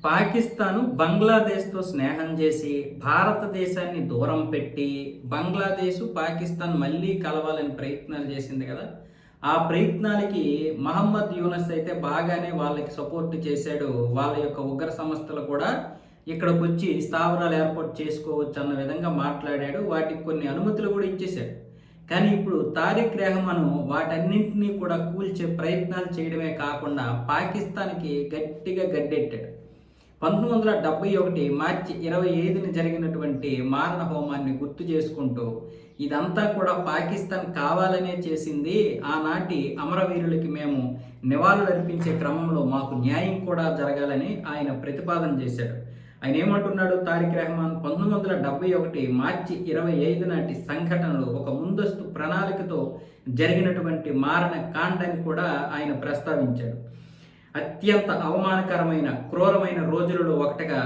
పాకిస్తాను బంగ్లాదేశ్తో స్నేహం చేసి భారతదేశాన్ని దూరం పెట్టి బంగ్లాదేశ్ పాకిస్తాన్ మళ్ళీ కలవాలని ప్రయత్నాలు చేసింది కదా. ఆ ప్రయత్నాలకి మహమ్మద్ యూనస్ అయితే బాగానే వాళ్ళకి సపోర్ట్ చేశాడు. వాళ్ళ యొక్క ఉగ్ర సంస్థలు కూడా ఇక్కడికి వచ్చి స్థావరాలు ఏర్పాటు చేసుకోవచ్చు అన్న విధంగా మాట్లాడాడు. వాటికి కొన్ని అనుమతులు కూడా ఇచ్చేశాడు. కానీ ఇప్పుడు తారిక్ రెహమాన్ వాటన్నింటినీ కూడా కూల్చే ప్రయత్నాలు చేయడమే కాకుండా పాకిస్తాన్కి గట్టిగా గడ్డెట్టాడు. 1971 మార్చి 25ని జరిగినటువంటి మారణ హోమాన్ని గుర్తు చేసుకుంటూ ఇదంతా కూడా పాకిస్తాన్ కావాలనే చేసింది, ఆనాటి అమరవీరులకి మేము నివాళులు అర్పించే క్రమంలో మాకు న్యాయం కూడా జరగాలని ఆయన ప్రతిపాదన చేశాడు. ఆయన ఏమంటున్నాడు తారిక్ రెహమాన్, 1971 మార్చి 25 నాటి సంఘటనలు ఒక ముందస్తు ప్రణాళికతో జరిగినటువంటి మారణ కాండని కూడా ఆయన ప్రస్తావించాడు. అత్యంత అవమానకరమైన క్రూరమైన రోజులలో ఒకటిగా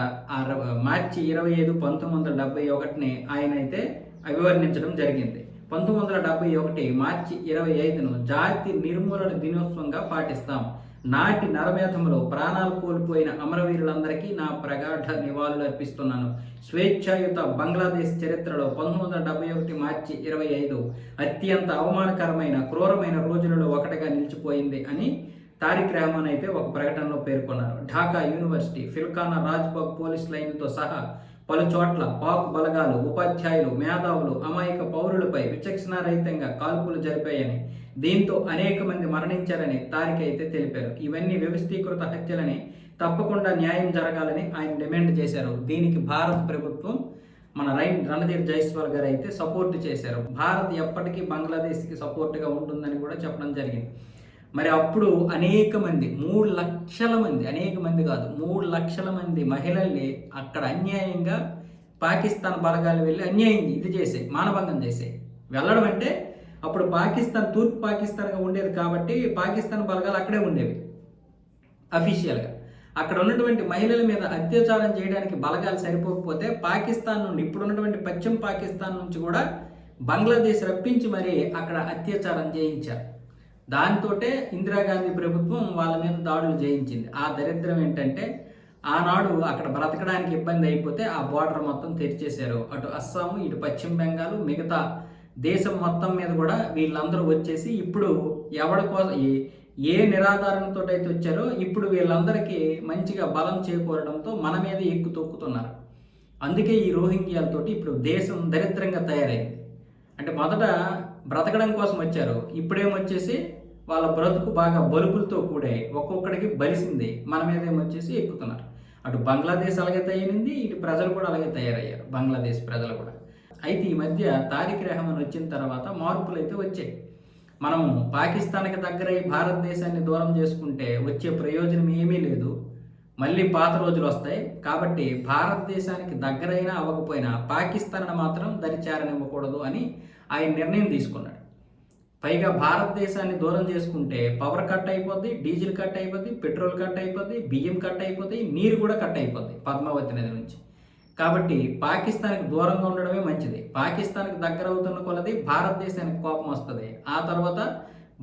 మార్చి 25, 1971ని ఆయన అయితే అభివర్ణించడం జరిగింది. 1971 మార్చి 25ను జాతి నిర్మూలన దినోత్సవంగా పాటిస్తాం. నాటి నరమేధంలో ప్రాణాలు కోల్పోయిన అమరవీరులందరికీ నా ప్రగాఢ నివాళులు అర్పిస్తున్నాను. స్వేచ్ఛాయుత బంగ్లాదేశ్ చరిత్రలో 1971 మార్చి 25 అత్యంత అవమానకరమైన క్రూరమైన రోజులలో ఒకటిగా నిలిచిపోయింది అని తారిక్ రెహమాన్ అయితే ఒక ప్రకటనలో పేర్కొన్నారు. ఢాకా యూనివర్సిటీ, ఫిల్ఖానా రాజ్బాగ్ పోలీస్ లైన్తో సహా పలు చోట్ల పాక్ బలగాలు, ఉపాధ్యాయులు, మేధావులు అమాయక పౌరులపై విచక్షణారహితంగా కాల్పులు జరిపాయని, దీంతో అనేక మంది మరణించారని తారిక్ అయితే తెలిపారు. ఇవన్నీ వ్యవస్థీకృత హత్యలని, తప్పకుండా న్యాయం జరగాలని ఆయన డిమాండ్ చేశారు. దీనికి భారత ప్రభుత్వం మన రణధీర్ జైస్వాల్ గారు అయితే సపోర్ట్ చేశారు. భారత్ ఎప్పటికీ బంగ్లాదేశ్కి సపోర్ట్గా ఉంటుందని కూడా చెప్పడం జరిగింది. మరి అప్పుడు అనేక మంది 3 లక్షల మంది, అనేక మంది కాదు 3 లక్షల మంది మహిళల్ని అక్కడ అన్యాయంగా పాకిస్తాన్ బలగాలు వెళ్ళి అన్యాయం ఇది చేసే మానభంగం చేసే వెళ్ళడం అంటే అప్పుడు పాకిస్తాన్ తూర్పు పాకిస్తాన్గా ఉండేది కాబట్టి పాకిస్తాన్ బలగాలు అక్కడే ఉండేవి అఫీషియల్గా. అక్కడ ఉన్నటువంటి మహిళల మీద అత్యాచారం చేయడానికి బలగాలు సరిపోకపోతే పాకిస్తాన్ నుండి ఇప్పుడు ఉన్నటువంటి పశ్చిమ పాకిస్తాన్ నుంచి కూడా బంగ్లాదేశ్ రప్పించి మరి అక్కడ అత్యాచారం చేయించారు. దాంతోటే ఇందిరాగాంధీ ప్రభుత్వం వాళ్ళ మీద దాడులు చేయించింది. ఆ దరిద్రం ఏంటంటే ఆనాడు అక్కడ బ్రతకడానికి ఇబ్బంది అయిపోతే ఆ బోర్డర్ మొత్తం తెరిచేశారు. అటు అస్సాము, ఇటు పశ్చిమ బెంగాల్, మిగతా దేశం మొత్తం మీద కూడా వీళ్ళందరూ వచ్చేసి ఇప్పుడు ఎవరి కోసం ఏ నిరాధారణతో అయితే వచ్చారో ఇప్పుడు వీళ్ళందరికీ మంచిగా బలం చేకూరడంతో మన మీద ఎక్కు తొక్కుతున్నారు. అందుకే ఈ రోహింగ్యాలతోటి ఇప్పుడు దేశం దరిద్రంగా తయారైంది. అంటే మొదట బ్రతకడం కోసం వచ్చారు, ఇప్పుడేమొచ్చేసి వాళ్ళ బ్రతుకు బాగా బలుపులతో కూడే ఒక్కొక్కడికి బలిసింది, మన మీద ఏమొచ్చేసి ఎక్కుతున్నారు. అటు బంగ్లాదేశ్ అలాగే తయారైంది, ఇటు ప్రజలు కూడా అలాగే తయారయ్యారు, బంగ్లాదేశ్ ప్రజలు కూడా. అయితే ఈ మధ్య తారిక్ రెహమాన్ వచ్చిన తర్వాత మార్పులు అయితే వచ్చాయి. మనం పాకిస్తాన్కి దగ్గరై భారతదేశాన్ని దూరం చేసుకుంటే వచ్చే ప్రయోజనం ఏమీ లేదు, మళ్ళీ పాత రోజులు వస్తాయి. కాబట్టి భారతదేశానికి దగ్గరైనా అవ్వకపోయినా పాకిస్తాన్ మాత్రం దరిచేరనివ్వకూడదు అని ఆయన నిర్ణయం తీసుకున్నాడు. పైగా భారతదేశాన్ని దూరం చేసుకుంటే పవర్ కట్ అయిపోద్ది, డీజిల్ కట్ అయిపోద్ది, పెట్రోల్ కట్ అయిపోద్ది, బియ్యం కట్ అయిపోతాయి, నీరు కూడా కట్ అయిపోద్ది పద్మావతి నది నుంచి. కాబట్టి పాకిస్తాన్కి దూరంగా ఉండడమే మంచిది. పాకిస్తాన్కి దగ్గర అవుతున్న కొలది భారతదేశానికి కోపం వస్తుంది. ఆ తర్వాత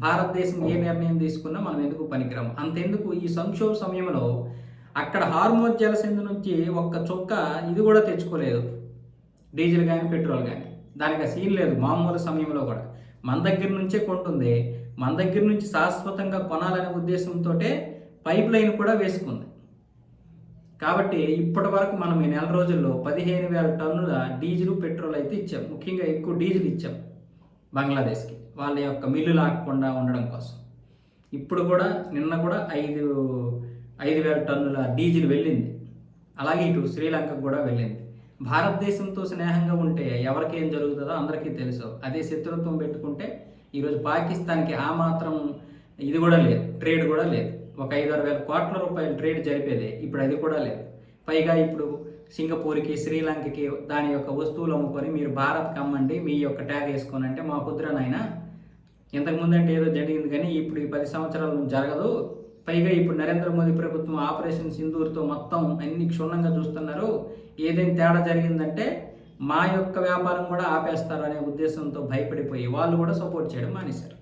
భారతదేశం ఏ నిర్ణయం తీసుకున్నా మనం ఎందుకు పనికిరాము. అంతెందుకు ఈ సంక్షోభ సమయంలో అక్కడ హార్మోజ్ జలసంధి నుంచి ఒక్క చుక్క ఇది కూడా తెచ్చుకోలేదు, డీజిల్ కానీ పెట్రోల్ కానీ. దానికి సీన్ లేదు. మామూలు సమయంలో కూడా మన దగ్గర నుంచే కొంటుంది, మన దగ్గర నుంచి శాశ్వతంగా కొనాలనే ఉద్దేశంతో పైప్ లైన్ కూడా వేసుకుంది. కాబట్టి ఇప్పటి వరకు మనం ఈ నెల రోజుల్లో 15,000 టన్నుల డీజిల్ పెట్రోల్ అయితే ఇచ్చాం. ముఖ్యంగా ఎక్కువ డీజిల్ ఇచ్చాం బంగ్లాదేశ్కి, వాళ్ళ యొక్క మిల్లు లాక్కుండా ఉండడం కోసం. ఇప్పుడు కూడా నిన్న కూడా 5,000 టన్నుల డీజిల్ వెళ్ళింది. అలాగే ఇటు శ్రీలంకకు కూడా వెళ్ళింది. భారతదేశంతో స్నేహంగా ఉంటే ఎవరికేం జరుగుతుందో అందరికీ తెలుసు. అదే శత్రుత్వం పెట్టుకుంటే ఈరోజు పాకిస్తాన్కి ఆ మాత్రం ఇది కూడా లేదు, ట్రేడ్ కూడా లేదు. ఒక 5-6 వేల కోట్ల రూపాయలు ట్రేడ్ జరిపేదే, ఇప్పుడు అది కూడా లేదు. పైగా ఇప్పుడు సింగపూర్కి, శ్రీలంకకి దాని యొక్క వస్తువులు అమ్ముకొని మీరు భారత్కి అమ్మండి, మీ యొక్క ట్యాగ్ వేసుకొని అంటే మా కుదరనైనా. ఇంతకుముందు అంటే ఏదో జరిగింది కానీ ఇప్పుడు ఈ 10 సంవత్సరాల నుంచి జరగదు. పైగా ఇప్పుడు నరేంద్ర మోదీ ప్రభుత్వం ఆపరేషన్ సింధూర్తో మొత్తం అన్ని క్షుణ్ణంగా చూస్తున్నారు. ఏదైనా తేడా జరిగిందంటే మా యొక్క వ్యాపారం కూడా ఆపేస్తారు అనే ఉద్దేశంతో భయపడిపోయి వాళ్ళు కూడా సపోర్ట్ చేయడం మానేశారు.